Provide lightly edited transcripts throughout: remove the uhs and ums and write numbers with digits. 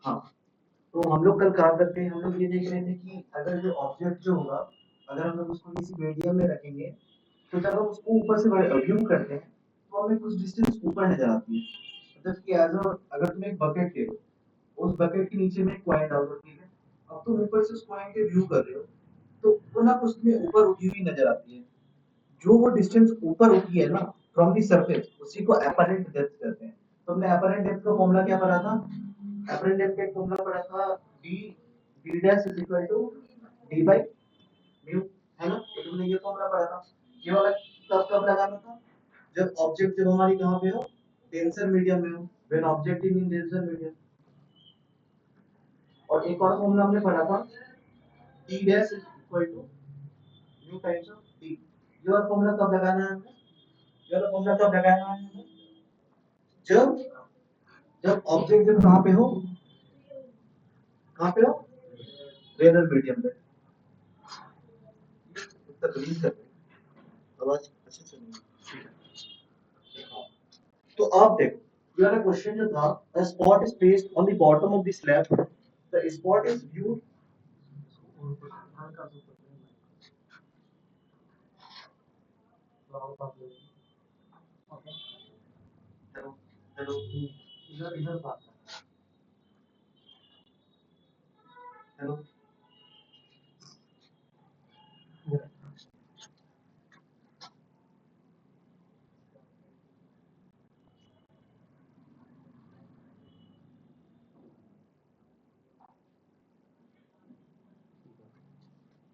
हाँ, तो हम लोग कल काम करते हैं, हम लोग ये देख रहे थे कि अगर जो ऑब्जेक्ट जो होगा, अगर हम लोग उसको किसी मीडियम में रखेंगे, तो जब हम उसको ऊपर से व्यू करते हैं, तो हमें कुछ डिस्टेंस ऊपर नज़र आती है। मतलब कि अगर तुम एक बकेट ले लो, उस बकेट के नीचे में एक कॉइन डाल दो, ठीक है? अब तुम ऊपर से उस कॉइन के व्यू कर रहे हो, तो वो ना उसमें ऊपर उठी हुई नज़र आती है। जो वो डिस्टेंस ऊपर उठी है ना फ्रॉम द सरफेस, उसी को अपरेंट डेप्थ कहते हैं। तो हमने अपरेंट डेप्थ का फॉर्मूला क्या पढ़ा था? अपरेंट डेप्थ का एक फॉर्मूला पढ़ा था, d d dash is equal to d by mu, है ना? तो तुमने ये फॉर्मूला पढ़ा था। ये वाला कब कब लगाना था? जब हमारी कहाँ पे हो, डेंसर मीडियम में हो, when object in denser medium. और एक और फॉर्मूला हमने पढ़ा था, d dash is equal to mu times of d। ये वाला फॉर्मूला कब लगाना है हमें? ये वाला फॉर्मूला कब लगाना है हमें? जब जब ऑब्जेक्ट जब कहाँ पे हो, कहाँ पे हो, रेनल मीडियम पे। उत्तर प्लीज कर आवाज अच्छे से नहीं। तो आप देखो, ये क्वेश्चन जो था, a spot is placed on the bottom of the slab, the spot is viewed। Hello hello, इधर इधर बात, हेलो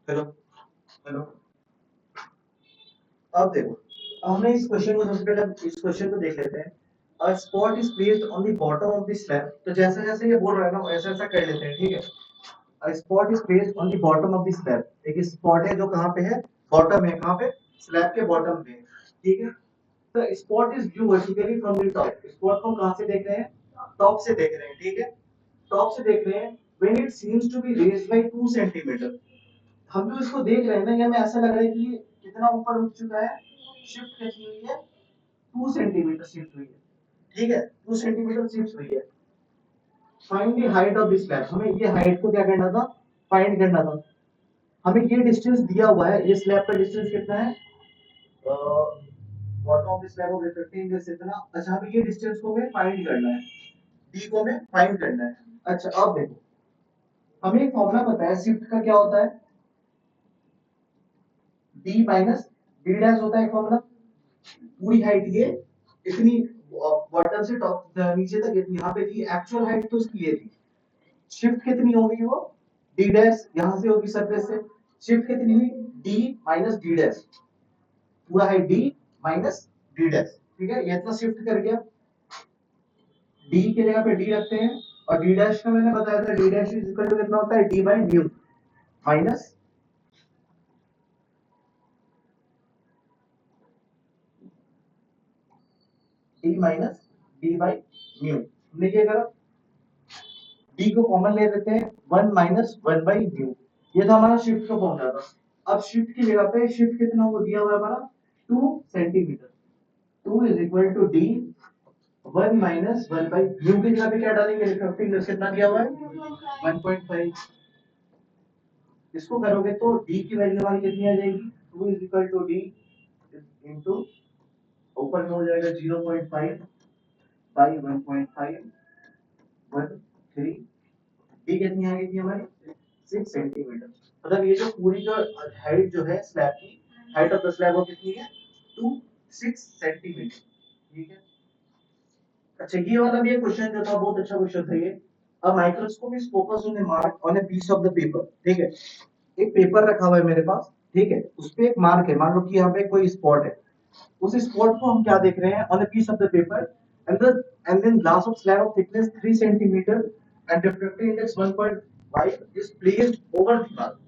हेलो हेलो। अब देखो, हमने इस क्वेश्चन को, सबसे पहले इस क्वेश्चन को देख लेते हैं। A spot is placed on the bottom of the slab, तो जैसे जैसे ये बोल रहा है ना वैसे ऐसा कर लेते हैं, ठीक है? A spot is placed on the bottom of the slab, एक स्पॉट है जो कहाँ पे है, बॉटम है, कहाँ पे, स्लैब के बॉटम पे, ठीक है? तो spot is view vertically from the top, spot को कहाँ से देख रहे हैं, टॉप से देख रहे हैं, ठीक है? टॉप से देख रहे हैं, when it seems to be raised by 2 centimetre. हम जो इसको देख रहे हैं ना, ये हमें ऐसा लग रहा है कि ये कितना ऊपर उठ चुका है, शिफ्ट कितनी हुई है, 2 सेंटीमीटर शिफ्ट हुई है, ठीक है? 2 सेंटीमीटर शिफ्ट हुई है। Find the height of this slab, हमें ये हाइट को क्या करना था, फाइंड करना था। हमें ये डिस्टेंस दिया हुआ है, ये स्लैब का डिस्टेंस कितना है, bottom of the slab of reflecting index इतना। अच्छा, हमें ये डिस्टेंस को हमें फाइंड करना है, डी को हमें फाइंड करना है। अच्छा, अब देखो, हमें एक फॉर्मूला पता है शिफ्ट का, क्या होता है, डी माइनस डी डैश होता है फॉर्मूला। पूरी हाइट ये इतनी, बॉटम से टॉप नीचे तक इतनी, यहाँ पे थी एक्चुअल हाइट तो उसकी ये थी। शिफ्ट कितनी होगी वो, डी डैश यहाँ से होगी सरफेस से, शिफ्ट कितनी हुई, डी माइनस डी डैश, पूरा है डी माइनस डी डैश, ठीक है? ये इतना शिफ्ट कर गया, डी की जगह पे डी रखते हैं, और डी डैश का मैंने बताया था, D dash is equal to कितना होता है, D by mu minus D minus D by mu. हमने क्या करा, डी को कॉमन ले लेते हैं, 1 माइनस 1 बाय म्यू। ये था हमारा शिफ्ट का फॉर्मूला था। अब शिफ्ट की जगह पे शिफ्ट कितना हो दिया हुआ है हमारा, 2 centimetre. 2 is equal to D 1 minus 1 by mu की जगह पे क्या डालेंगे, रिफ्रैक्टिव इंडेक्स कितना दिया हुआ है, 1.5। इसको करोगे तो d की वैल्यू हमारी कितनी आ जाएगी, 2 is equal to D into, ऊपर में हो जाएगा 0.5 बाई 1.5 13, डी कितनी आ गई थी हमारी, 6 सेंटीमीटर। मतलब ये जो पूरी जो हाइट जो है स्लैब की, हाइट ऑफ द स्लैब वो कितनी है, 2 6 सेंटीमीटर, ठीक है? अच्छा, ये वाला भी एक क्वेश्चन जो था, बहुत अच्छा क्वेश्चन था ये। अब microscope is focus on a mark on a piece of the paper, ठीक है? एक पेपर रखा हुआ है मेरे पास, ठीक है? उस पे एक मार्क है, मान लो कि यहाँ पे कोई स्पॉट है, उस स्पॉट को हम क्या देख रहे हैं, on a piece of the paper, and then glass of slab of thickness 3 centimetre and refractive index 1.5 is placed over the mark.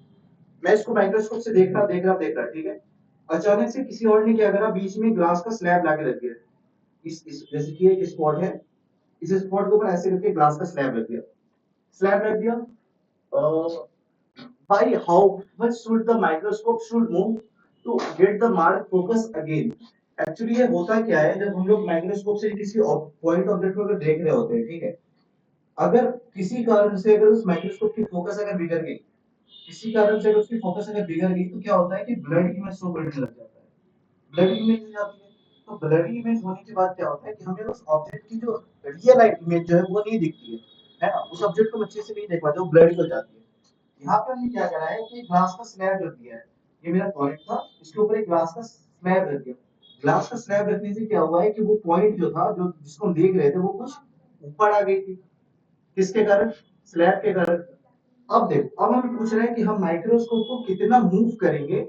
मैं इसको माइक्रोस्कोप से देख रहा, ठीक है? अचानक से किसी और ने क्या करा, बीच में ग्लास का स्लैब लाके रख दिया। इस जैसे कि एक स्पॉट है, इस स्पॉट के ऊपर ऐसे करके ग्लास का स्लैब रख दिया, स्लैब रख दिया। by how much should the microscope should move to get the mark focus again। Actually ये होता क्या है, जब हम लोग माइक्रोस्कोप से किसी पॉइंट ऑब्जेक्ट को अगर देख रहे होते हैं, ठीक है? अगर किसी कारण से अगर उस माइक्रोस्कोप की फोकस अगर बिगड़ गई, किसी कारण से अगर उसकी फोकस अगर बिगड़ गई तो क्या होता है कि ब्लड इमेज शो करने लग जाता है, ब्लड इमेज हो जाती है। तो ब्लड इमेज होने के बाद क्या होता है कि हमें उस ऑब्जेक्ट की जो रियल इमेज जो है वो नहीं दिखती है ना, उस ऑब्जेक्ट को अच्छे से नहीं देख पाते, वो ब्लडी हो जाती है। यहाँ पे हमने क्या करा है कि ग्लास का स्लैब रख दिया है, ये मेरा पॉइंट था, इसके ऊपर एक ग्लास का स्लैब रख दिया। ग्लास का स्लैब रखने से क्या हुआ है कि वो पॉइंट जो था, जो जिसको हम देख रहे थे, वो कुछ ऊपर आ गई थी। किसके कारण? स्लैब के कारण। अब देखो, अब हमें पूछ रहे हैं कि हम माइक्रोस्कोप को कितना मूव करेंगे,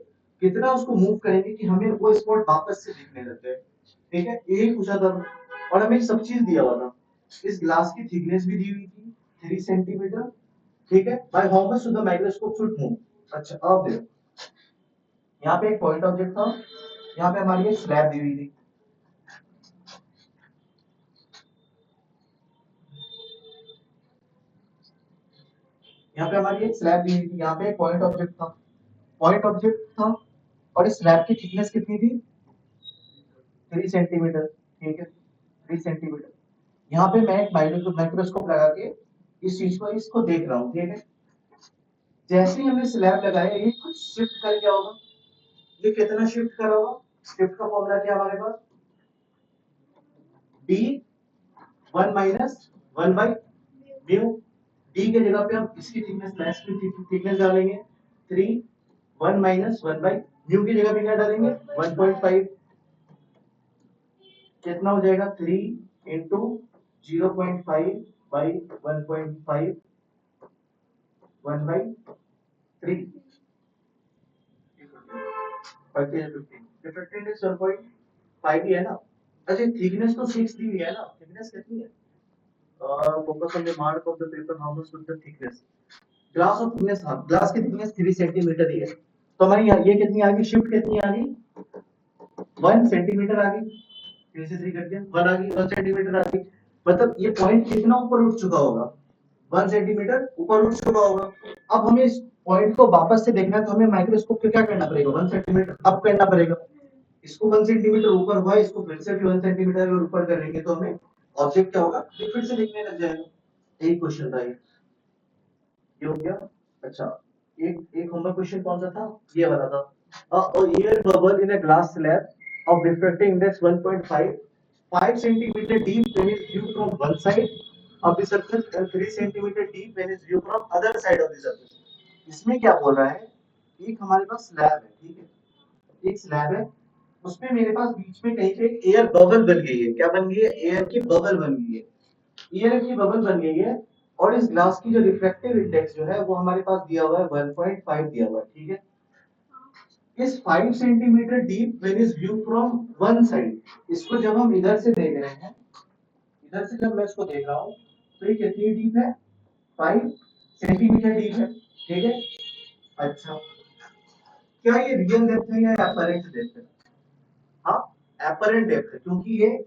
कितना उसको मूव करेंगे कि हमें वो स्पॉट वापस से दिखने लग जाए। ठीक है, यही पूछा था। और हमें सब चीज दिया हुआ था, इस ग्लास की थिकनेस भी दी हुई थी 3 सेंटीमीटर। ठीक है, by how much the microscope should move. अच्छा, अब देखो, यहाँ पे एक पॉइंट ऑब्जेक्ट था, यहाँ पे हमारी एक स्लैब दी हुई थी। यहाँ पे हमारी एक स्लैब दी हुई थी, यहाँ पे एक पॉइंट ऑब्जेक्ट था, पॉइंट ऑब्जेक्ट था। और इस स्लैब की थिकनेस कितनी थी? 3 सेंटीमीटर। ठीक है, 3 सेंटीमीटर। यहाँ पे मैं एक माइक्रोस्कोप लगा के इस चीज को, इसको देख रहा हूँ। ठीक है, जैसे ही हमने स्लैब लगाया, ये कुछ शिफ्ट कर क्या होगा, ये कितना शिफ्ट करा होगा? शिफ्ट का फॉर्मूला क्या हमारे पास? D 1 minus 1 by mu. D के जगह पे हम इसकी थिकनेस, स्लैश की थिकनेस डालेंगे 3, 1 माइनस 1 बाई म्यू की जगह पे क्या डालेंगे? 1.5। कितना हो जाएगा? 3 इंटू 0.5 बाई 1.5, 1 बाई 3, 15 इज 1.5 ही है ना। अच्छा, थिकनेस तो 6 दी हुई है ना, थिकनेस कितनी है? Focus on the mark of the paper, how much with the thickness. Glass of thickness, हाँ, ग्लास की थिकनेस 3 सेंटीमीटर ही है। तो हमारी ये कितनी आ गई? शिफ्ट कितनी आ गई? 1 सेंटीमीटर आ गई। 3 से 3 कट गया, 1 आ गई, 1 सेंटीमीटर आ गई। मतलब ये पॉइंट कितना ऊपर उठ चुका होगा? 1 सेंटीमीटर ऊपर उठ चुका होगा। अब हमें इस पॉइंट को वापस से देखना है, तो हमें माइक्रोस्कोप पे क्या करना पड़ेगा? 1 सेंटीमीटर अप करना पड़ेगा। इसको 1 सेंटीमीटर ऊपर हुआ, इसको फिर से भी 1 सेंटीमीटर अगर ऊपर करेंगे तो हमें ऑब्जेक्ट क्या होगा? फिर से दिखने लग जाएगा। यही क्वेश्चन था ये हो गया। अच्छा, एक एक होमवर्क क्वेश्चन कौन सा था? ये वाला था। A air bubble in a glass slab of refracting index 1.5, 5 centimeter deep when is viewed from one side of the surface and 3 centimeter deep when is viewed from other side of the surface। इसमें क्या बोल रहा है? एक हमारे पास slab है, ठीक है, एक स्लैब है, उसमें मेरे पास बीच में कहीं पे एयर बबल बन गई है। क्या बन गई है? एयर की बबल बन गई है, एयर की बबल बन गई है। और इस ग्लास की जो रिफ्रैक्टिव इंडेक्स जो है वो हमारे पास दिया हुआ है 1.5 दिया हुआ है। ठीक है, इस 5 centimetre deep when is view from one side, इसको जब हम इधर से देख रहे हैं, इधर से जब मैं इसको देख रहा हूं, तो ये कितनी डीप है? 5 सेंटीमीटर डीप है। ठीक है, अच्छा, क्या ये रियल डेप्थ है या एपरेंट डेप्थ है? हाँ, एपरेंट डेप्थ है, क्योंकि ये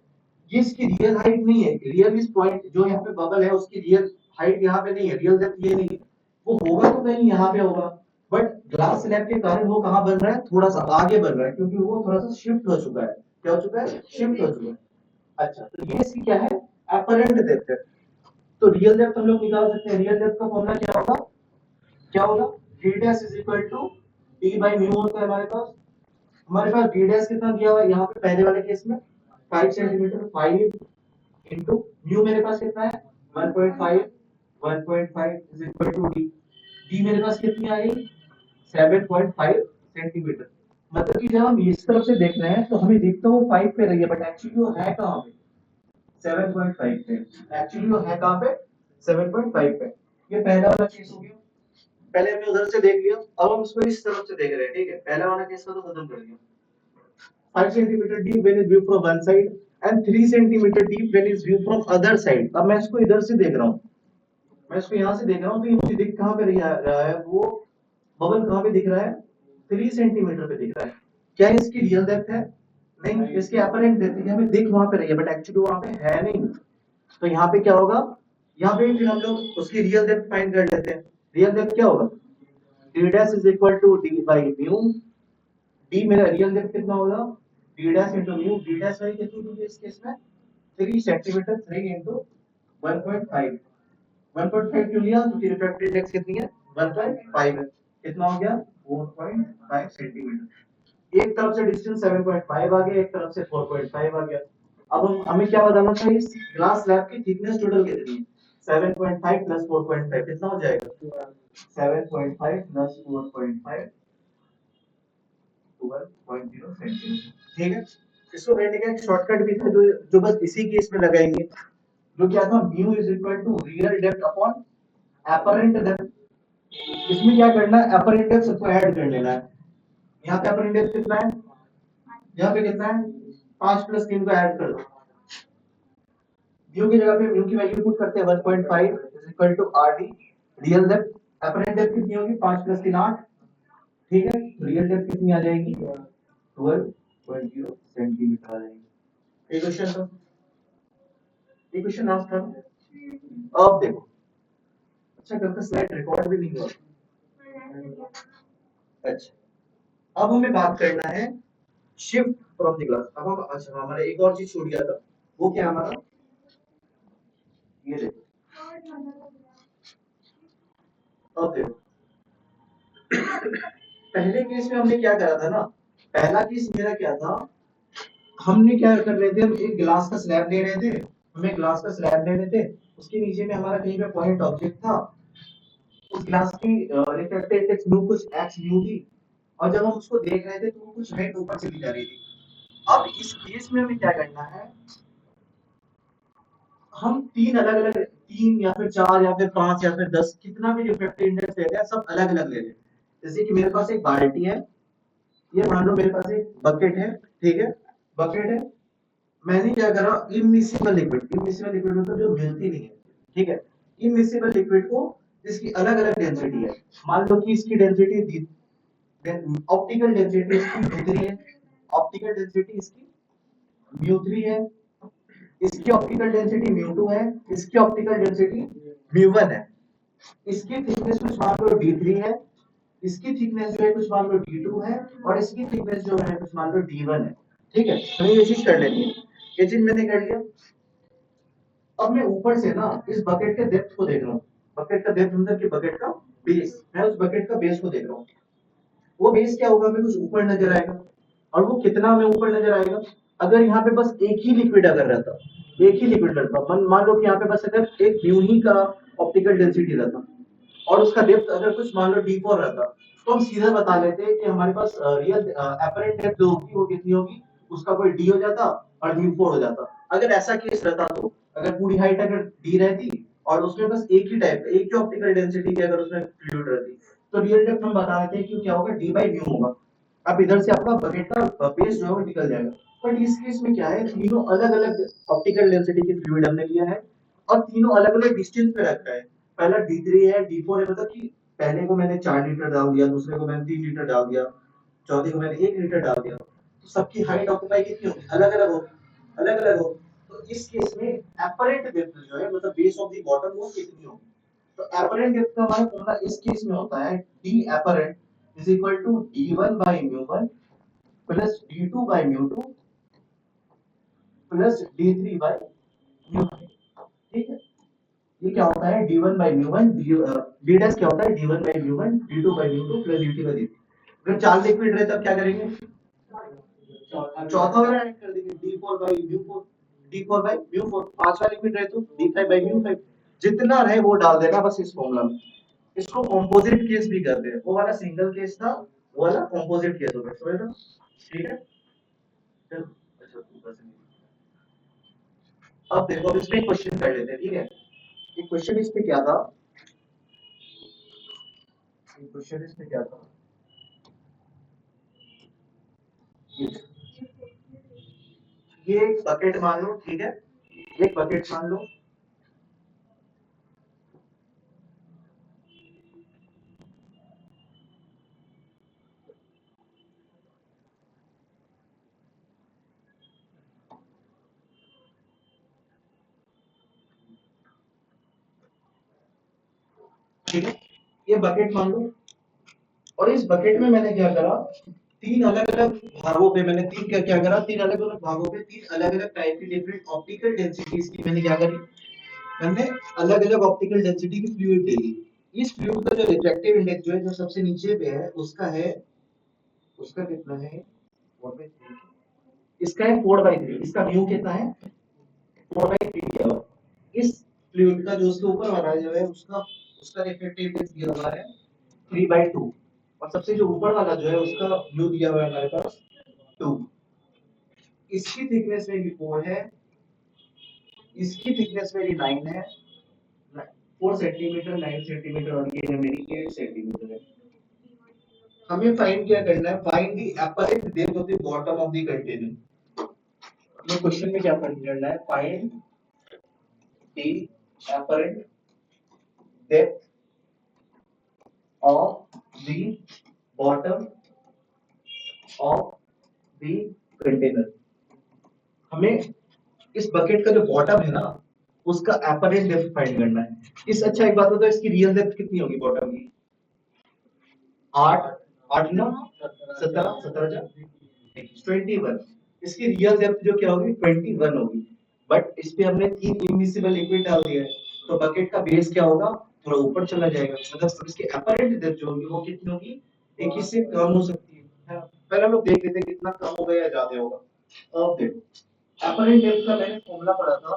इसकी रियल हाइट नहीं है। रियल इस पॉइंट जो यहाँ पे बबल है उसकी रियल हाइट यहाँ पे नहीं है, रियल डेप्थ ये नहीं है। वो होगा तो कहीं यहाँ पे होगा, बट ग्लास स्लैब के कारण वो कहाँ बन रहा है? थोड़ा सा आगे बन रहा है, क्योंकि वो थोड़ा सा शिफ्ट हो चुका है। क्या हो चुका है? शिफ्ट हो चुका है। अच्छा, तो ये इसकी क्या है? एपरेंट डेप्थ है। तो रियल डेप्थ हम लोग निकाल सकते हैं। रियल डेप्थ का फॉर्मूला क्या होगा? क्या होगा? d dash is equal to d by mu होता है हमारे पास। हमारे पास d dash कितना दिया हुआ है यहाँ पे पहले वाले केस में? 5 सेंटीमीटर। 5 इंटू म्यू मेरे पास कितना है? 1.5, 1.5 is equal to D. D मेरे पास कितनी आ गई? 7.5 सेंटीमीटर। मतलब कि जब हम इस तरफ से देख रहे हैं तो हमें दिखता वो 5 पे रही है, बट एक्चुअली वो है कहाँ पे? 7.5 पे। एक्चुअली वो है कहाँ पे? 7.5 पे। ये पहला वाला केस हो गया। पहले हमने उधर से देख लिया, अब हम इसको इस तरफ से देख रहे हैं। ठीक है, पहला वाला केस का तो खत्म कर दिया। 5 centimetre deep when is view from one side and 3 centimetre deep when is view from other side. अब मैं इसको इधर से देख रहा हूँ, मैं इसको यहाँ से देख रहा हूँ, तो ये मुझे दिख कहाँ पे रहा है? वो बबल कहाँ पे दिख रहा है? 3 सेंटीमीटर पे दिख रहा है। क्या इसकी रियल डेप्थ है? नहीं, इसकी अपरेंट डेप्थ है, हमें दिख वहां पे रही है, बट एक्चुअली वहां पे है नहीं। तो यहाँ पे क्या होगा? यहाँ पे फिर हम लोग उसकी रियल डेप्थ फाइंड कर लेते हैं। रियल डेप्थ क्या होगा? d dash is equal to d by mu। d मेरा रियल डेप्थ कितना होगा? d dash into mu। d dash वाली कितनी होगी इस केस में? 3 सेंटीमीटर। 3 into 1.5, 1.5 क्यों लिया? क्योंकि रिफ्रैक्टिव इंडेक्स कितनी है? 1.5 है। कितना हो गया? 4.5 सेंटीमीटर। एक तरफ से डिस्टेंस 7.5 आ गया, एक तरफ से 4.5 आ गया। अब हमें क्या बताना था? इस ग्लास स्लैब की थिकनेस टोटल कितनी है? 7.5 प्लस 4.5 कितना हो जाएगा? 7.5 प्लस 4.5 12.0 सेंटीमीटर। ठीक है, इसको करने का एक शॉर्टकट भी था जो बस इसी केस में लगाएंगे, जो क्या था? Mu is equal to real depth upon apparent depth. इसमें क्या करना है? एपरेंट डेप्थ सबको ऐड कर लेना है। यहाँ पे एपरेंट डेप्थ कितना है? यहाँ पे कितना है? 5 प्लस 3 को ऐड कर दो। म्यू की जगह पे म्यू की वैल्यू पुट करते हैं 1.5 is equal to RD. Real depth apparent depth कितनी होगी? 5 प्लस 3 8। ठीक है, रियल डेप्थ कितनी आ जाएगी? 12.0 सेंटीमीटर आ जाएगी। इक्वेशन तो इक्वेशन लास्ट था। अब देखो, अच्छा कल का स्लाइड रिकॉर्ड भी नहीं हुआ। अच्छा, अब हमें बात करना है शिफ्ट फ्रॉम द क्लास। अब हम, अच्छा हमारा एक और चीज छूट गया था, वो क्या हमारा? ये देखो, अब देखो पहले केस में हमने क्या करा था ना? पहला केस मेरा क्या था? हमने क्या कर रहे थे? हम एक ग्लास का स्लैब ले रहे थे, हमें ग्लास का स्लैब ले रहे थे, उसके नीचे में हमारा कहीं पे पॉइंट ऑब्जेक्ट था, उस ग्लास की रिफ्रैक्टिव इंडेक्स ब्लू कुछ एक्स ब्लू थी, और जब हम उसको देख रहे थे तो वो कुछ हाइट ऊपर चली जा रही थी। अब इस केस में हमें क्या करना है? हम तीन अलग अलग, तीन या फिर चार या फिर पांच या फिर 10, कितना भी रिफ्रैक्टिव इंडेक्स ले रहे हैं, सब अलग अलग ले रहे हैं। जैसे कि मेरे पास एक बाल्टी है, ये मान लो मेरे पास एक बकेट है, ठीक है, बकेट है। मैंने क्या करा? इमिसिबल लिक्विड, इमिसिबल लिक्विड मतलब जो मिलती नहीं है, ठीक है, इमिसिबल लिक्विड को, इसकी अलग अलग डेंसिटी है। मान लो कि इसकी डेंसिटी, ऑप्टिकल डेंसिटी इसकी म्यू3 है, ऑप्टिकल डेंसिटी इसकी म्यू3 है, इसकी ऑप्टिकल डेंसिटी म्यू2 है, इसकी ऑप्टिकल डेंसिटी म्यू1 है। इसकी थिकनेस कुछ मान लो d3 है, इसकी थिकनेस जो है कुछ मान लो d2 है, और इसकी थिकनेस जो है कुछ मान लो d1 है। ठीक है, हमें ये चीज कर लेनी है। ये चीज मैंने कर लिया। अब मैं ऊपर से ना इस बकेट के डेप्थ को देख रहा हूँ। बकेट का डेप्थ मतलब कि बकेट का बेस, मैं उस बकेट का बेस को देख रहा हूँ। वो बेस क्या होगा? हमें कुछ ऊपर नजर आएगा, और वो कितना हमें ऊपर नजर आएगा? अगर यहाँ पे बस एक ही लिक्विड अगर रहता, एक ही लिक्विड रहता, मान लो कि यहाँ पे बस अगर एक म्यू ही का ऑप्टिकल डेंसिटी रहता, और उसका डेप्थ अगर कुछ मान लो d4 रहता, तो हम सीधा बता लेते कि हमारे पास रियल एपरेंट डेप्थ जो होगी वो कितनी होगी, उसका कोई d हो जाता और d4 हो जाता। अगर ऐसा केस रहता, तो अगर पूरी हाइट अगर d रहती और उसमें बस एक ही टाइप, एक ही ऑप्टिकल डेंसिटी की अगर उसमें फ्लूइड रहती, तो रियल डेप्थ हम बता देते हैं कि क्या होगा? d बाई म्यू होगा। अब इधर से आपका बकेट का बेस जो है वो निकल जाएगा। बट इस केस में क्या है? तीनों अलग अलग ऑप्टिकल डेंसिटी की फ्लूइड हमने लिया है, और तीनों अलग अलग डिस्टेंस पे रखा है। पहला d3 है, d4 है, मतलब कि पहले को मैंने 4 लीटर डाल दिया, दूसरे को मैंने 3 लीटर डाल दिया, चौथे को मैंने 1 लीटर डाल दिया, तो सबकी हाइट ऑक्यूपाई कितनी होगी? अलग अलग होगी, अलग अलग होगी। तो इस केस में एपरेंट डेप्थ जो है, मतलब बेस ऑफ द बॉटम, वो कितनी होगी? तो एपरेंट डेप्थ का हमारा फॉर्मूला इस केस में होता है d apparent is equal to d1 by mu plus d2 by mu plus d3 by mu. ठीक है, ये क्या होता है? d1 by mu1, d dash क्या होता है? d1 by mu1, d2 by mu2 plus dt by dt। अगर चार लिक्विड रहे तब क्या करेंगे? चौथा वाला ऐड कर देंगे, d4 by mu4, d4 by mu4। पांचवा लिक्विड रहे तो d5 by mu5। जितना रहे वो डाल देना बस इस फॉर्मूला में। इसको कंपोजिट केस भी कहते हैं। वो वाला सिंगल केस था, वो वाला कंपोजिट केस होगा, समझ लो। ठीक है, चलो अच्छा ऊपर से अब देखो, अब इसमें क्वेश्चन कर लेते हैं, ठीक है। ये क्वेश्चन इस पे क्या था? क्वेश्चन इसमें क्या था? ये एक बकेट मान लो, ठीक है, एक बकेट मान लो, ठीक है, ये बकेट मान लो, और इस बकेट में मैंने क्या करा? तीन अलग अलग भागों पे मैंने तीन क्या क्या करा? तीन अलग अलग भागों पे तीन अलग अलग टाइप की डिफरेंट ऑप्टिकल डेंसिटीज की मैंने क्या करी? हमने अलग अलग ऑप्टिकल डेंसिटी की फ्लूइड ले ली। इस फ्लूइड का जो रिफ्रैक्टिव इंडेक्स जो है, जो सबसे नीचे पे है, उसका है, उसका कितना है 4/3, इसका है 4/3, इसका म्यू कितना है 4/3 दिया हुआ है। इस फ्लूइड का जो उसके ऊपर वाला जो है, उसका उसका रिफ्रैक्टिव इंडेक्स दिया हुआ है 3/2, और सबसे जो ऊपर वाला जो है उसका म्यू दिया हुआ है हमारे पास 2। इसकी थिकनेस मेरी 4 है, इसकी थिकनेस मेरी 9 है, 4 सेंटीमीटर, 9 सेंटीमीटर, और ये है मेरी 8 सेंटीमीटर है। हमें फाइंड क्या करना है, find the apparent depth of the bottom of the container. ये क्वेश्चन में क्या फाइंड करना है, find the apparent depth of the bottom of the container. हमें इस बकेट का जो बॉटम है ना, उसका अपरेंट डेप्थ फाइंड करना है। इस अच्छा एक बात बताओ, इसकी रियल डेप्थ कितनी होगी बॉटम की? 8, 8 9 17, 17 21। इसकी रियल डेप्थ जो क्या होगी 21 होगी। बट इस पे हमने 3 इमिसिबल लिक्विड डाल दिया है, तो बकेट का बेस क्या होगा, थोड़ा ऊपर चला जाएगा, मतलब इसकी अपरेंट डेप्थ जो होगी वो कितनी होगी, 21 से कम हो सकती है। पहले हम लोग देख लेते हैं कितना कम होगा या ज्यादा होगा। अब देखो अपरेंट डेप्थ का मैंने फॉर्मूला पढ़ा था,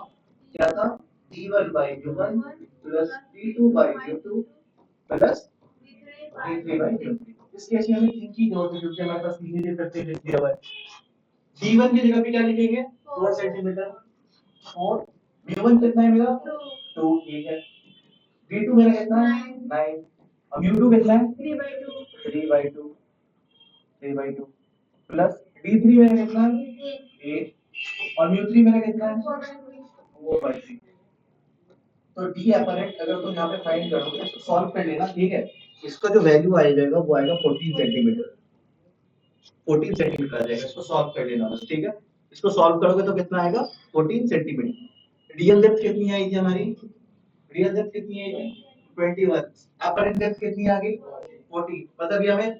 क्या था, d1/u1 plus d2/u2 plus d3/u3। इस केस में हमें तीन की जरूरत है क्योंकि हमारे पास तीन ही डिफरेंशियल लिख दिया हुआ है। d1 की जगह पे क्या लिखेंगे 4 सेंटीमीटर, और mu1 कितना है मेरा 2, ठीक है। d2 मेरा कितना है 9, अब u2 कितना है 3/2 प्लस d3 मेरा कितना है 8, और mu3 मेरा कितना है 4/3। तो डी अपरेंट अगर तुम यहाँ पे फाइंड करोगे तो सॉल्व कर लेना, ठीक है। इसका जो वैल्यू आ जाएगा वो आएगा 14 सेंटीमीटर, 14 सेंटीमीटर आ जाएगा। इसको सॉल्व कर लेना बस, ठीक है। इसको सॉल्व करोगे तो कितना आएगा 14 सेंटीमीटर। रियल डेप्थ कितनी आई थी हमारी, रियल डेप्थ कितनी आई थी 21, अपरेंट डेप्थ कितनी आ गई 14। मतलब ये हमें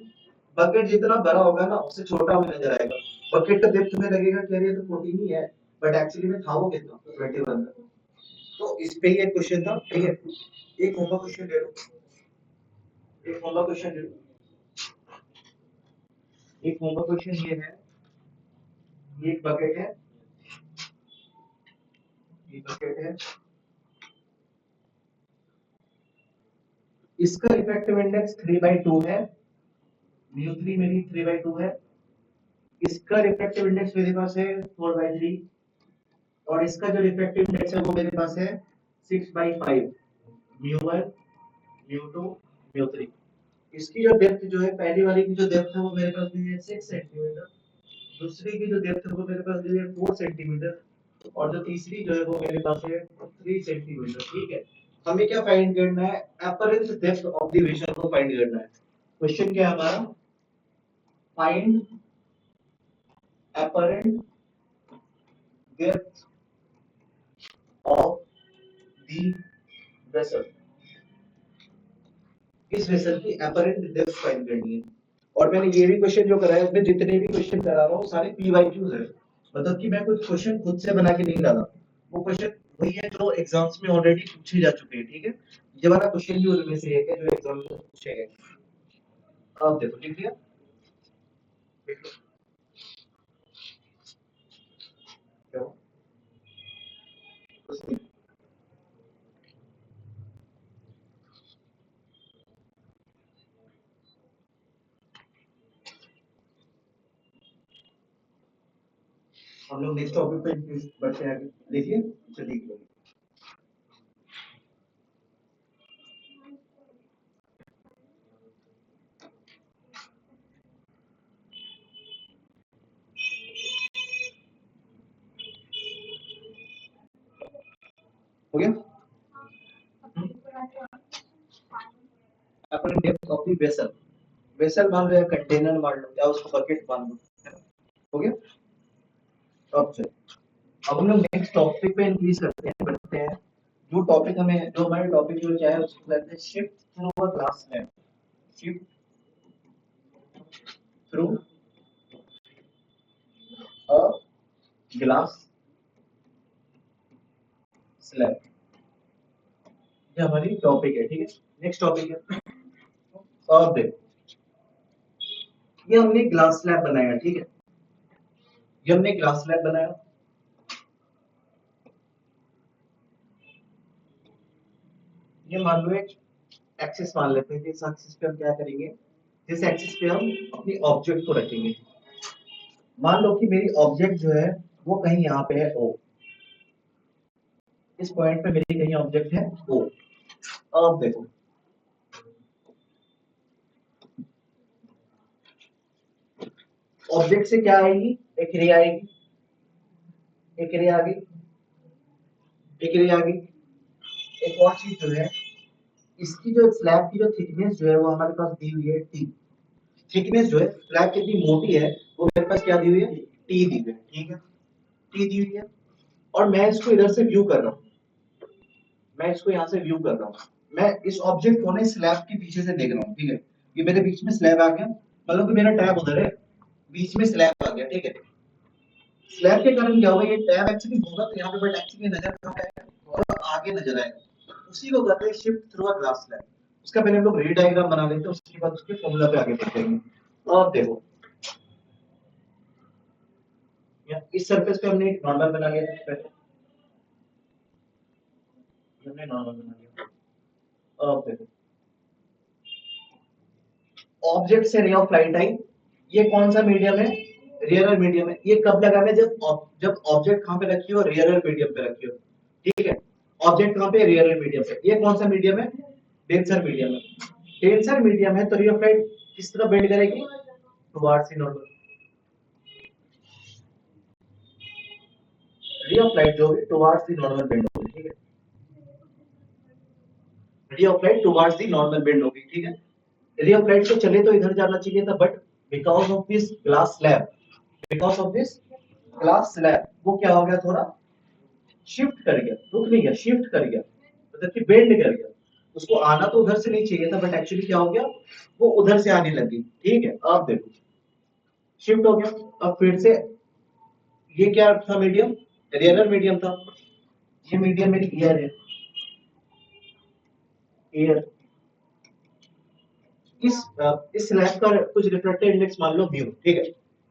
बकेट जितना बड़ा होगा ना उससे छोटा हमें नजर आएगा। बकेट का डेप्थ में लगेगा कह रही है तो 14 ही है, बट एक्चुअली में था वो कितना 21 था। तो इस पे ही एक क्वेश्चन था, ठीक है। एक होमवर्क क्वेश्चन ले लो, एक होमवर्क क्वेश्चन ले लो। एक होमवर्क क्वेश्चन ये है, ये एक बकेट है, ये बकेट है, इसका इफेक्टिव इंडेक्स 3/2 है, mu3 मेरी 3/2 है, इसका रिफ्रैक्टिव इंडेक्स मेरे पास है 4/3, और इसका जो रिफ्रैक्टिव इंडेक्स है वो मेरे पास है 6/5, mu1 mu2 mu3। इसकी जो डेप्थ जो है, पहली वाली की जो डेप्थ है वो मेरे पास दी है 6 सेंटीमीटर, दूसरी की जो डेप्थ है वो मेरे पास दी है 4 सेंटीमीटर, और जो तीसरी जो है वो मेरे पास है 3 सेंटीमीटर, ठीक है। हमें क्या फाइंड करना है, apparent depth of the vessel को फाइंड करना है। क्वेश्चन क्या है हमारा, find apparent depth of the vessel. इस वेसल की अपरेंट डेप्थ फाइंड करनी है। और मैंने ये भी क्वेश्चन जो कराया उसमें जितने भी क्वेश्चन करा रहा हूँ सारे पीवाईक्यूज है, मतलब कि मैं कुछ क्वेश्चन खुद से बना के नहीं डाला, वो क्वेश्चन वही है जो एग्जाम्स में ऑलरेडी पूछे जा चुके हैं, ठीक है। ये वाला क्वेश्चन भी उनमें से एक है जो एग्जाम में पूछे गए। अब देखो लिख लिया, देख लो क्या हुआ? कुछ नहीं। हम लोग नेक्स्ट टॉपिक पे बढ़ते हैं आगे, देखिए चलिए। हो गया, apparent depth of the vessel, vessel मान लो या कंटेनर मान लो या उसको बकेट मान लो, हो गया। अब चलो, अब हम लोग नेक्स्ट टॉपिक पे इंक्रीज करते हैं, बढ़ते हैं। जो टॉपिक हमें, जो हमारे टॉपिक जो क्या है उसको कहते हैं shift through a glass slab, shift through a glass slab. ये हमारी टॉपिक है, ठीक है। नेक्स्ट टॉपिक है, अब देखो, ये हमने ग्लास स्लैब बनाया, ठीक है। ये हमने ग्लास स्लैब बनाया, ये मान लो एक एक्सिस मान लेते हैं। जिस एक्सिस पे हम क्या करेंगे, जिस एक्सिस पे हम अपनी ऑब्जेक्ट को रखेंगे, मान लो कि मेरी ऑब्जेक्ट जो है वो कहीं यहाँ पे है ओ, इस पॉइंट पे मेरी कहीं ऑब्जेक्ट है ओ। अब देखो, ऑब्जेक्ट से क्या आएगी, एक रे आएगी, एक रे आ गई, एक रे आ गई। एक और चीज जो है, इसकी जो स्लैब की जो थिकनेस जो है वो हमारे पास दी हुई है टी। थिकनेस जो है स्लैब कितनी मोटी है वो मेरे पास क्या दी हुई है, टी दी हुई है, ठीक है। टी दी हुई है, और मैं इसको इधर से व्यू कर रहा हूँ, मैं इसको यहाँ से व्यू कर रहा हूँ। मैं इस ऑब्जेक्ट को ना स्लैब के पीछे से देख रहा हूँ, ठीक है। ये मेरे बीच में स्लैब आ गया, मतलब कि मेरा टैब उधर है, बीच में स्लैब आ गया, ठीक है। स्लैब के कारण क्या होगा, ये टैब एक्चुअली होगा तो यहाँ पे, बट एक्चुअली नजर कहाँ आएगा, और आगे नजर आएगा। उसी को कहते हैं shift through a glass slab. उसका पहले हम लोग रे डायग्राम बना लेते हैं, उसके बाद उसके फॉर्मूला पे आगे बढ़ते हैं। अब देखो, इस सरफेस पे हमने एक नॉर्मल बना लिया था पहले, हमने नॉर्मल बना लिया। अब देखो, ऑब्जेक्ट से रे ऑफ लाइट आई, ये कौन सा मीडियम है, रेयरर मीडियम है। ये कब लगाना है, जब ऑब्जेक्ट कहां पे रखी हो, रेयरर मीडियम पे रखी हो, ठीक है। ऑब्जेक्ट कहां पे, रेयरर मीडियम पे। ये कौन सा मीडियम है, डेंसर मीडियम है। डेंसर मीडियम है तो रे ऑफ लाइट किस तरह बेंड करेगी, towards the normal. Ray of light जो है टुवर्ड्स द नॉर्मल बेंड होगी, ठीक है। Ray of light towards the normal bend होगी, ठीक है। रे ऑफ लाइट को चले तो इधर जाना चाहिए था, but because of this glass slab, because of this glass slab वो क्या हो गया, थोड़ा शिफ्ट कर गया, रुक नहीं गया, शिफ्ट कर गया, मतलब कि बेंड कर गया। उसको आना तो उधर से नहीं चाहिए था, बट एक्चुअली क्या हो गया, वो उधर से आने लगी, ठीक है। अब देखो, शिफ्ट हो गया। अब फिर से, ये क्या था मीडियम, रेयरर मीडियम था। ये मीडियम मेरी एयर है, एयर। इस स्लैब का कुछ रिफ्रैक्टिव इंडेक्स मान लो म्यू, ठीक है।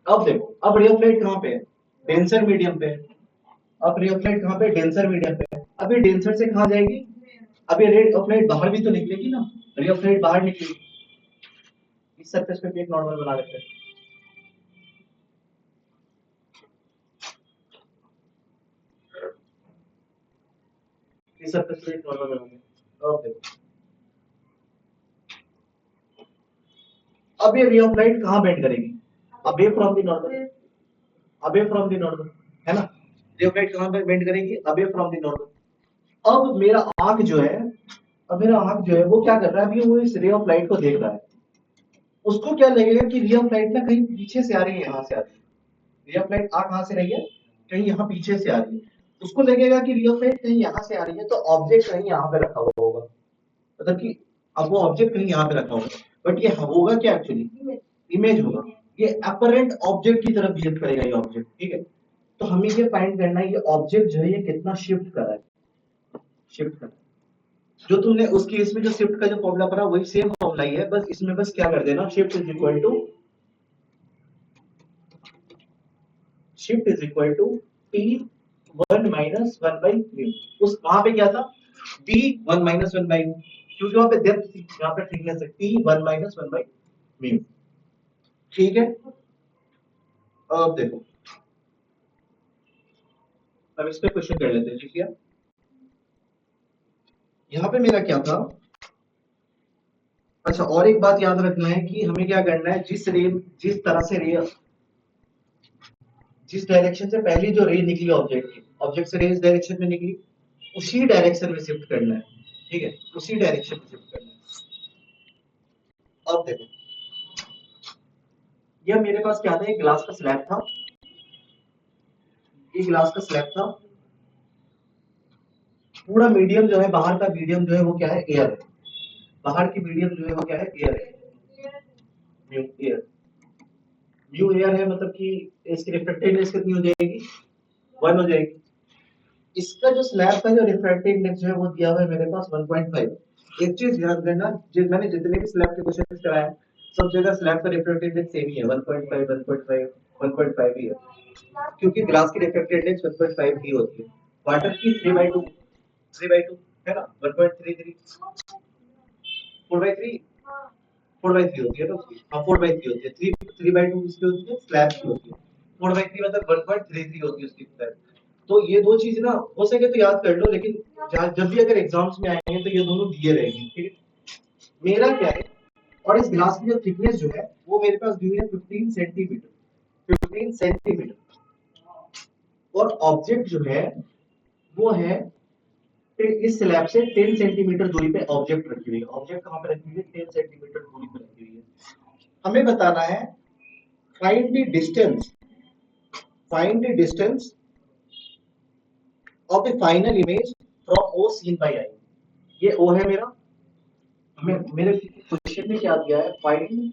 अब देखो, अब रे ऑफ लाइट कहां पे है, डेंसर मीडियम पे है। अब रे ऑफ लाइट कहां पे, डेंसर मीडियम पे है। अब ये डेंसर से कहां जाएगी, अब ये रे ऑफ लाइट बाहर भी तो निकलेगी ना, रे ऑफ लाइट बाहर निकलेगी। इस सरफेस पे भी एक नॉर्मल बना लेते हैं, इस सरफेस पे एक नॉर्मल बना लेते हैं। ओके, अब ये रे ऑफ लाइट कहां बेंड करेगी, away from the normal, away from the normal, है ना। रे ऑफ लाइट कहां पे बेंड करेगी, अवे फ्रॉम द नॉर्मल। अब मेरा आंख जो है, अब मेरा आंख जो है वो क्या कर रहा है, अभी वो इस रे ऑफ लाइट को देख रहा है। उसको क्या लगेगा कि रे ऑफ लाइट ना कहीं पीछे से आ रही है, यहाँ से आ रही है। रे ऑफ लाइट आ कहां से रही है, कहीं यहाँ पीछे से आ रही है। उसको लगेगा कि रे ऑफ लाइट कहीं यहाँ से आ रही है, तो ऑब्जेक्ट कहीं यहाँ पे रखा हुआ होगा, मतलब कि अब वो ऑब्जेक्ट कहीं यहाँ पे रखा होगा। बट ये होगा क्या, एक्चुअली इमेज होगा। ये अपरेंट ऑब्जेक्ट की तरफ बिहेव करेगा ये ऑब्जेक्ट, ठीक है। तो हमें ये फाइंड करना है, ये ऑब्जेक्ट जो है ये कितना शिफ्ट कर रहा है, शिफ्ट कर रहा है। जो तुमने उस केस में जो शिफ्ट का जो फॉर्मूला पढ़ा वही सेम फॉर्मूला ही है, बस इसमें बस क्या कर देना, shift is equal to T one minus one by mu. उस वहां पे क्या था, T one minus one by mu, क्योंकि वहां पे डेप्थ थी, यहाँ पे थिकनेस है, T one minus one by mu, ठीक है। अब देखो, अब इस पे क्वेश्चन कर लेते हैं, लिख लिया। यहाँ पे मेरा क्या था, अच्छा और एक बात याद रखना है कि हमें क्या करना है, जिस तरह से रे, जिस डायरेक्शन से पहली जो रे निकली ऑब्जेक्ट की, ऑब्जेक्ट से रे इस डायरेक्शन में निकली, उसी डायरेक्शन में शिफ्ट करना है, ठीक है, उसी डायरेक्शन में शिफ्ट करना है। अब देखो, ये मेरे पास क्या था, एक ग्लास का स्लैब था, ये ग्लास का स्लैब था। पूरा मीडियम जो है, बाहर का मीडियम जो है वो क्या है, एयर है। बाहर की मीडियम जो है वो क्या है, एयर है, म्यू एयर। म्यू एयर है, मतलब कि इसकी रिफ्लेक्टिवनेस कितनी हो जाएगी, वन हो जाएगी। इसका जो स्लैब का जो रिफ्रैक्टिव इंडेक्स जो है वो दिया हुआ है मेरे पास 1.5। एक चीज ध्यान देना, मैंने जितने भी स्लैब के क्वेश्चन कराए सब जगह स्लैब का रिफ्रैक्टिव इंडेक्स सेम ही है, 1.5 1.5 1.5 ही है, क्योंकि ग्लास की रिफ्रैक्टिव इंडेक्स 1.5 ही होती है। वाटर की 3/2 3/2 है ना, 1.33 4/3 4/3 होती है ना उसकी, हाँ 4/3 होती है, 3/2 इसकी होती है, स्लैब की होती है, 4/3 मतलब 1.33 होती है उसकी स्लैब। तो ये दो चीज ना हो सके तो याद कर लो, लेकिन जब भी अगर एग्जाम्स में आएंगे तो ये दोनों दिए रहेंगे, ठीक है। मेरा क्या है, और इस ग्लास की जो थिकनेस जो है वो मेरे पास दी हुई है 15 सेंटीमीटर, 15 सेंटीमीटर। और ऑब्जेक्ट जो है वो है इस स्लैब से 10 सेंटीमीटर दूरी पे ऑब्जेक्ट रखी हुई है। ऑब्जेक्ट कहां पे रखी हुई है, 10 सेंटीमीटर दूरी पे रखी हुई है। हमें बताना है find the distance, find the distance of the final image from O seen by I. ये ओ है मेरा, हमें मेरे क्वेश्चन में क्या दिया है, find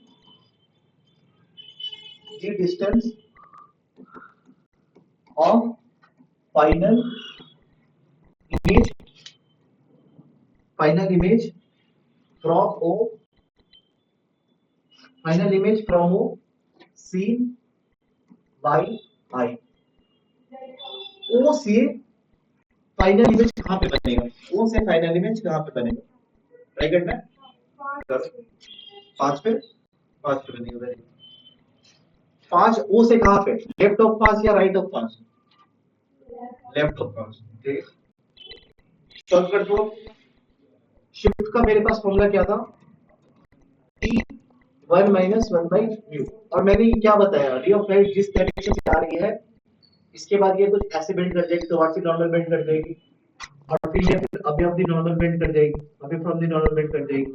the distance of final image, final image from O, final image from O seen by I. O से फाइनल इमेज कहां पे बनेगा, ओ से फाइनल इमेज कहां पे बनेगा, ट्राई करना है। 5 पे, 5 पे बनेगा, 5 ओ से कहां पे, लेफ्ट ऑफ 5 या राइट ऑफ 5, लेफ्ट ऑफ 5, ठीक। सॉल्व कर दो। शिफ्ट का मेरे पास फॉर्मूला क्या था, टी 1 माइनस 1 बाई म्यू। और मैंने ये क्या बताया, रे ऑफ लाइट जिस डायरेक्शन से आ रही है इसके बाद ये कुछ ऐसे बेंड कर जाएगी, टुवर्ड्स द नॉर्मल बेंड कर जाएगी, और फिर ये अभी ऑफ द नॉर्मल बेंड कर जाएगी, अभी फ्रॉम द नॉर्मल बेंड कर जाएगी।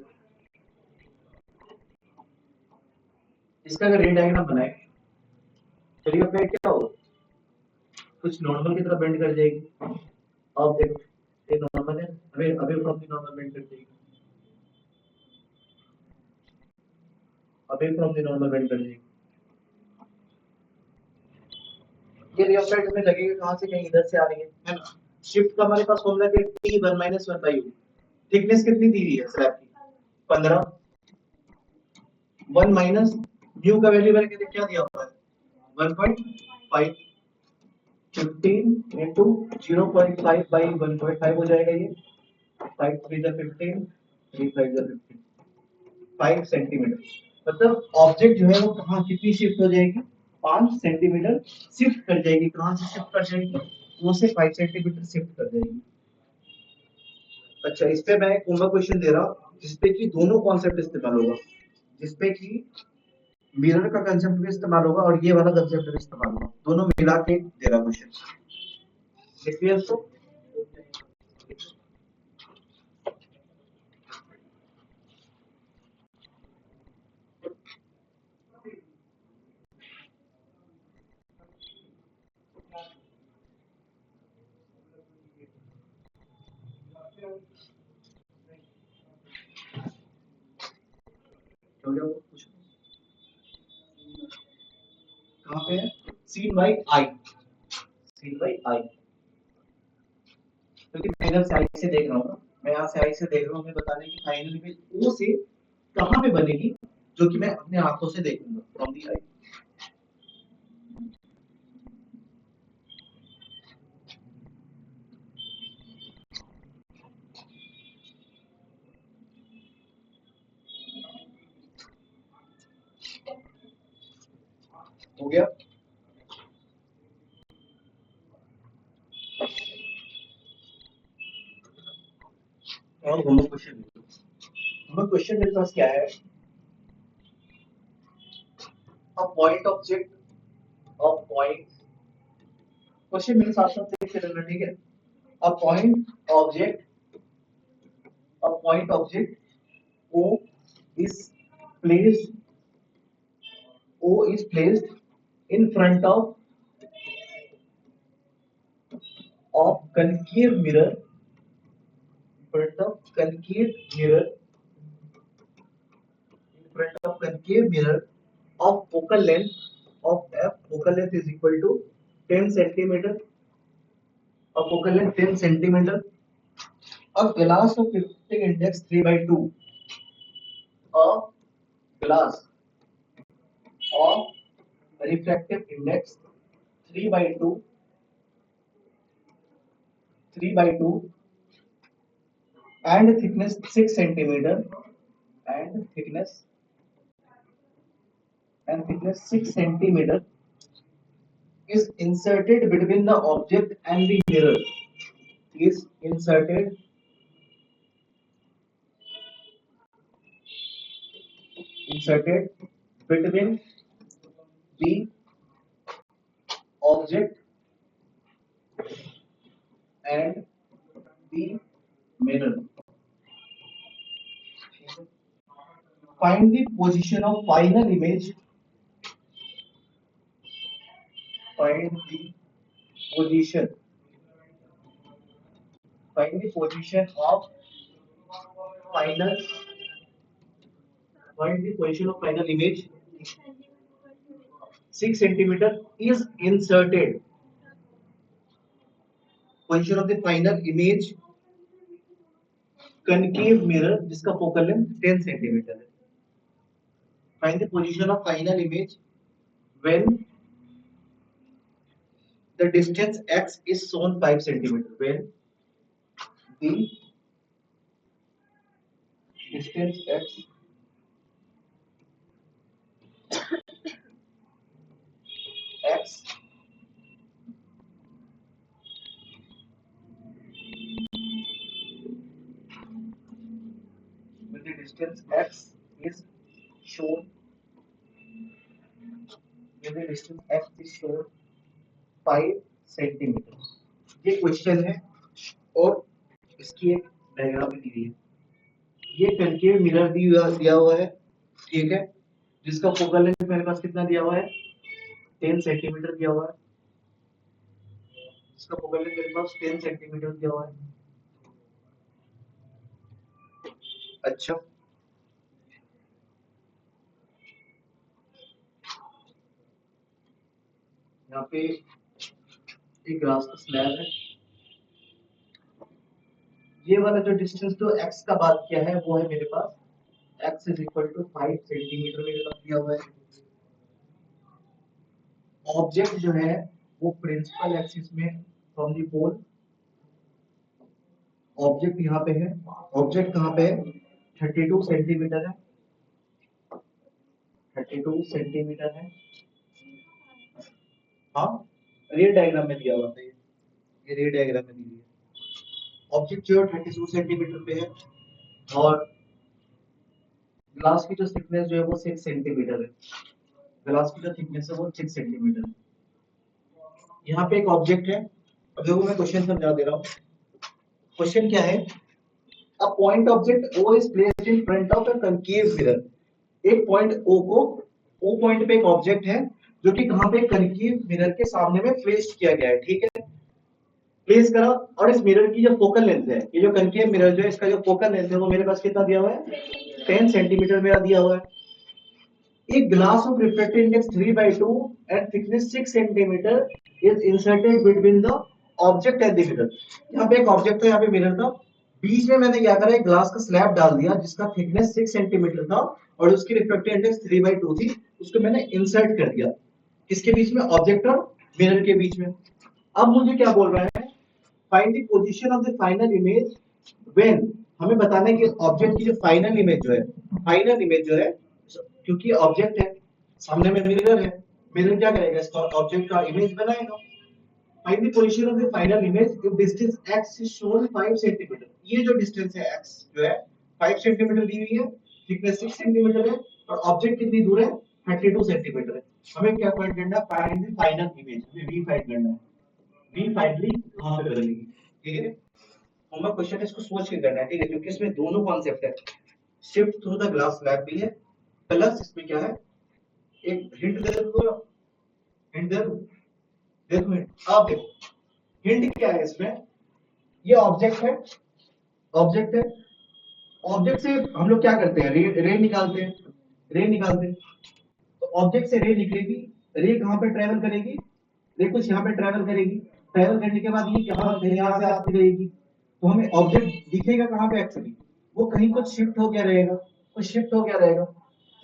इसका अगर रे डायग्राम बनाए तो रे ऑफ लाइट क्या होगा, कुछ नॉर्मल की तरफ बेंड कर जाएगी। अब देखो ये नॉर्मल है, अभी अभी फ्रॉम द नॉर्मल बेंड कर जाएगी, अभी फ्रॉम द नॉर्मल बेंड कर जाएगी। ये रे ऑफ लाइट हमें लगेगा कहां से, कहीं इधर से आ रही है ना। शिफ्ट का हमारे पास फॉर्मूला क्या है, T 1 minus 1 by you. Thickness कितनी दी हुई है स्लैब की, 15, 1 माइनस म्यू का वैल्यू मैंने क्या दिया हुआ है, 1.5, 15 into 0.5 by 1.5 हो जाएगा ये, 5 3 जा 15, 3 5 जा 15, 5 सेंटीमीटर। मतलब ऑब्जेक्ट जो है वो कहाँ कितनी शिफ्ट हो जाएगी, 5 सेंटीमीटर शिफ्ट कर जाएगी। कहाँ से शिफ्ट कर जाएगी, वो से 5 सेंटीमीटर शिफ्ट कर जाएगी। अच्छा, इस पे मैं एक होमवर्क क्वेश्चन दे रहा हूँ जिसपे कि दोनों कॉन्सेप्ट इस्तेमाल होगा, जिसपे कि मिरर का कंसेप्ट भी इस्तेमाल होगा और ये वाला कंसेप्ट भी इस्तेमाल होगा, दोनों मिला के दे रहा क्वेश्चन। देखिए इसको, कहाँ पे है, scene by I, scene by I, क्योंकि मैं इधर से आई से देख रहा हूँ ना, मैं यहाँ से आई से देख रहा हूँ, हमें बताने की फाइनल इमेज ओ से कहाँ पे बनेगी, जो कि मैं अपने आंखों से देखूंगा फ्रॉम दी आई। हो गया, और होमवर्क क्वेश्चन, होमवर्क क्वेश्चन मेरे पास क्या है, a point object, a point, question मेरे साथ साथ देख लेना, ठीक है। A point object, a point object O is placed, O is placed in front of concave mirror, in front of concave mirror, in front of concave mirror of focal length of f, focal length is equal to 10 centimeter, और focal length 10 centimetre और glass of refractive index 3/2 और glass of refractive index 3/2 and thickness 6 centimeter and thickness 6 centimeter is inserted between the object and the mirror is inserted between the object and the mirror. Find the position of final image. Find the position. Find the position of final. Find the position of final image. 6 centimeter is inserted. Position of the final image. Concave mirror जिसका focal length 10 centimeter है. Find the position of final image when the distance x is shown 5 centimeter. When the distance x when the distance x is shown 5 centimetre. ये question है और इसकी एक diagram भी दी हुई है. ये कनकेव मिरर दिया हुआ है, ठीक है, जिसका फोकल लेंथ मेरे पास कितना दिया हुआ है 10 सेंटीमीटर दिया हुआ है. इसका फोकल लेंथ मेरे पास 10 सेंटीमीटर दिया हुआ है. अच्छा, यहाँ पे एक ग्लास का स्लैब है. ये वाला जो डिस्टेंस तो x का बात किया है वो है मेरे पास x is equal to 5 centimetre मेरे पास दिया हुआ है. ऑब्जेक्ट जो है वो प्रिंसिपल एक्सिस में फ्रॉम द पोल. ऑब्जेक्ट यहाँ पे है. ऑब्जेक्ट कहाँ पे है 32 सेंटीमीटर है. 32 सेंटीमीटर है. हाँ, रे डायग्राम में दिया हुआ था ये रे डायग्राम में दी हुई है. ऑब्जेक्ट जो 32 सेंटीमीटर पे है और ग्लास की जो थिकनेस जो है वो 6 सेंटीमीटर है. ग्लास की जो थिकनेस है वो 6 सेंटीमीटर है. यहाँ पे एक ऑब्जेक्ट है. अब देखो मैं क्वेश्चन समझा दे रहा हूँ. क्वेश्चन क्या है, a point object O is placed in front of a concave mirror. एक पॉइंट O पॉइंट पे एक ऑब्जेक्ट है जो कि कहाँ पे कनकेव मिरर के सामने में प्लेस किया गया है. ठीक है, प्लेस करा. और इस मिरर की जो फोकल लेंथ है, ये जो कनकेव मिरर जो है इसका जो फोकल लेंथ है वो मेरे पास कितना दिया हुआ है 10 सेंटीमीटर मेरा दिया हुआ है. एक glass of refractive index 3/2 and thickness 6 centimeter is inserted between the object and the mirror. यहाँ पे एक ऑब्जेक्ट था, यहाँ पे मिरर था. बीच में मैंने क्या करा, एक ग्लास का स्लैब डाल दिया जिसका थिकनेस 6 सेंटीमीटर था और उसकी रिफ्रैक्टिव इंडेक्स 3/2 थी. उसको मैंने इंसर्ट कर दिया किसके बीच में, ऑब्जेक्ट और मिरर के बीच में. अब मुझे क्या बोल रहा है, find the position of the final image when. हमें बताना है कि ऑब्जेक्ट की जो फाइनल इमेज जो है क्योंकि ऑब्जेक्ट है सामने में मिरर है, मिरर क्या करेगा, इसका ऑब्जेक्ट का इमेज बनाएगा. Find the position of the final image if distance x is shown 5 centimetre. ये जो डिस्टेंस है x जो है 5 सेंटीमीटर दी हुई है, थिकनेस 6 सेंटीमीटर है और ऑब्जेक्ट कितनी दूर है 32 सेंटीमीटर है. हमें क्या फाइंड करना है, फाइंड द फाइनल इमेज. हमें v फाइंड करना है. v फाइनली कहां पे करेंगे, ठीक है. होमवर्क क्वेश्चन इसको सोच के करना है, ठीक है, क्योंकि इसमें दोनों कॉन्सेप्ट है. Shift through the glass slab भी है, प्लस इसमें क्या है, एक हिंट दे दो. हिंट दे दो, देखो हिंट. आप देखो हिंट क्या है इसमें. ये ऑब्जेक्ट है, ऑब्जेक्ट है. ऑब्जेक्ट से हम लोग क्या करते हैं, रे निकालते हैं. तो ऑब्जेक्ट से रे निकलेगी. रे कहां पे ट्रेवल करेगी, रे कुछ यहां पे ट्रेवल करेगी. पैरेलल करने के बाद ये यहाँ से आती रहेगी, तो हमें ऑब्जेक्ट दिखेगा कहाँ पे एक्चुअली, वो कहीं कुछ शिफ्ट हो गया रहेगा, कुछ शिफ्ट हो गया रहेगा।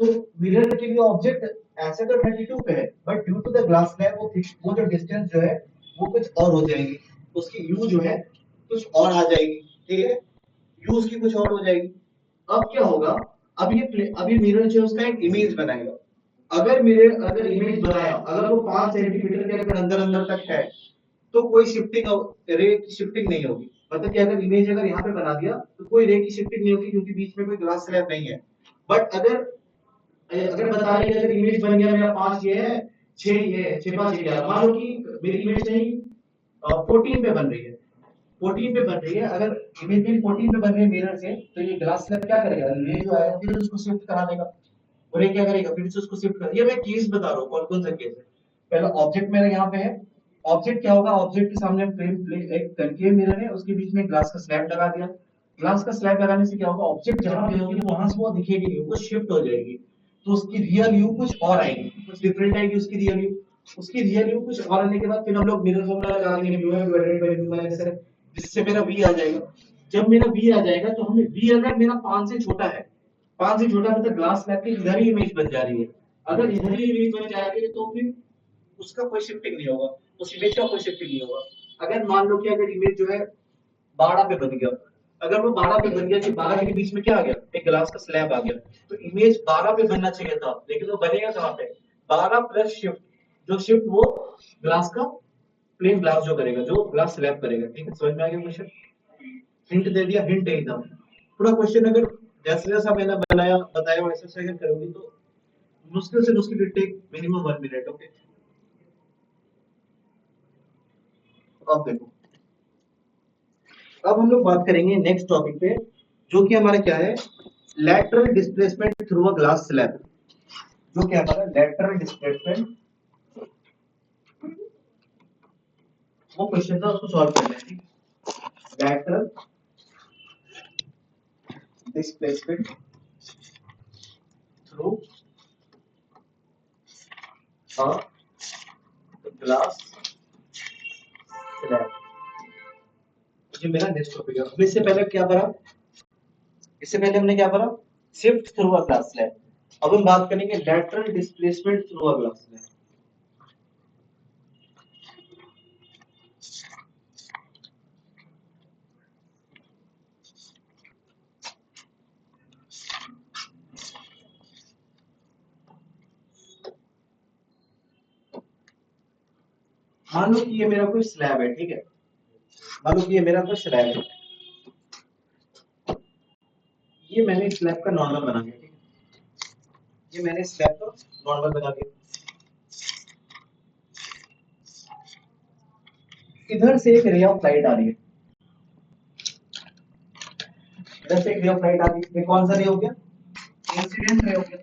तो मिरर के लिए ऑब्जेक्ट ऐसे तो 32 पे है, but due to the glass slab वो जो डिस्टेंस जो है वो कुछ और हो जाएगी, उसकी यू जो है कुछ और आ जाएगी, ठीक है, यू उसकी कुछ और हो जाएगी। अब क्या होगा, अभी मिरर जो है उसका एक इमेज बनाएगा। अगर इमेज बनाया, अगर वो 5 सेंटीमीटर के अगर अंदर अंदर तक है, तो कोई शिफ्टिंग रे की शिफ्टिंग नहीं होगी। मतलब कि अगर इमेज अगर यहाँ पे बना दिया तो कोई रे की शिफ्टिंग नहीं होगी, क्योंकि बीच में कोई ग्लास स्लैब नहीं है। बट अगर बता रही है, अगर इमेज बन गया मेरा 5 ये है, 6 ये है, 6 5 ये है, मान लो कि मेरी इमेज नहीं 14 पे बन रही है, 14 पे बन रही है, अगर इमेज भी 14 पे बन रही है मिरर से, तो ये ग्लास स्लैब क्या करेगा, रे जो आएगा फिर उसको शिफ्ट करा देगा, और ये क्या करेगा, फिर से उसको शिफ्ट कर। ये मैं केस बता रहा हूँ, कौन कौन सा केस है। पहला ऑब्जेक्ट मेरा यहाँ पे है, ऑब्जेक्ट क्या होगा, ऑब्जेक्ट के सामने एक कनकेव मिरर है, उसके बीच में ग्लास का स्लैब लगा दिया। ग्लास का स्लैब लगाने से क्या होगा, ऑब्जेक्ट जहां पे होगी वहां से वो दिखेगी नहीं, वो शिफ्ट हो जाएगी, तो उसकी रियल व्यू कुछ और आएगी, कुछ डिफरेंट आएगी उसकी रियल व्यू। उसकी रियल व्यू कुछ और आने के बाद फिर हम लोग मिरर फॉर्मूला लगा देंगे, म्यू है डिवाइडेड बाय म्यू माइनस है, जिससे मेरा v आ जाएगा। जब मेरा v आ जाएगा तो हमें v अगर मेरा 5 से छोटा है, 5 से छोटा मतलब ग्लास स्लैब की इधर ही इमेज बन जा रही है, अगर इधर ही इमेज बन जा रही है तो फिर उसका कोई शिफ्टिंग नहीं होगा, उस इमेज का कोई शिफ्टिंग नहीं होगा। अगर मान लो कि अगर इमेज जो है 12 पे बन गया, अगर वो 12 पे बन गया कि 12 के बीच में क्या आ गया, एक ग्लास का स्लैब आ गया, तो इमेज 12 पे बनना चाहिए था, लेकिन वो बनेगा कहाँ पे, 12 प्लस शिफ्ट, जो शिफ्ट वो ग्लास का प्लेन ग्लास जो करेगा, जो ग्लास स्लैब करेगा। ठीक है, समझ में आ गया क्वेश्चन, हिंट दे दिया, हिंट है एकदम पूरा क्वेश्चन। अगर जैसे जैसा मैंने बनाया बताया वैसे वैसे अगर करोगे तो मुश्किल से मुश्किल it take minimum 1 minute. Okay, अब देखो, अब हम लोग बात करेंगे नेक्स्ट टॉपिक पे, जो कि हमारा क्या है, lateral displacement through a glass slab. जो क्या हमारा लैटरल डिस्प्लेसमेंट, वो क्वेश्चन था उसको सॉल्व करना है। Lateral displacement through a glass slab, ये मेरा नेक्स्ट टॉपिक है। इससे पहले क्या पढ़ा, इससे पहले हमने क्या पढ़ा, shift through a glass slab. अब हम बात करेंगे lateral displacement through a glass slab. मान लो कि ये मेरा कोई स्लैब है, ठीक है, मान लो कि ये मेरा कोई स्लैब है, ये मैंने स्लैब का नॉर्मल बना दिया, ठीक है, ये मैंने स्लैब का नॉर्मल बना दिया। इधर से एक रे ऑफ लाइट आ रही है, इधर से एक रे ऑफ लाइट आ रही है, ये कौन सा रे हो गया, इंसिडेंट रे हो गया।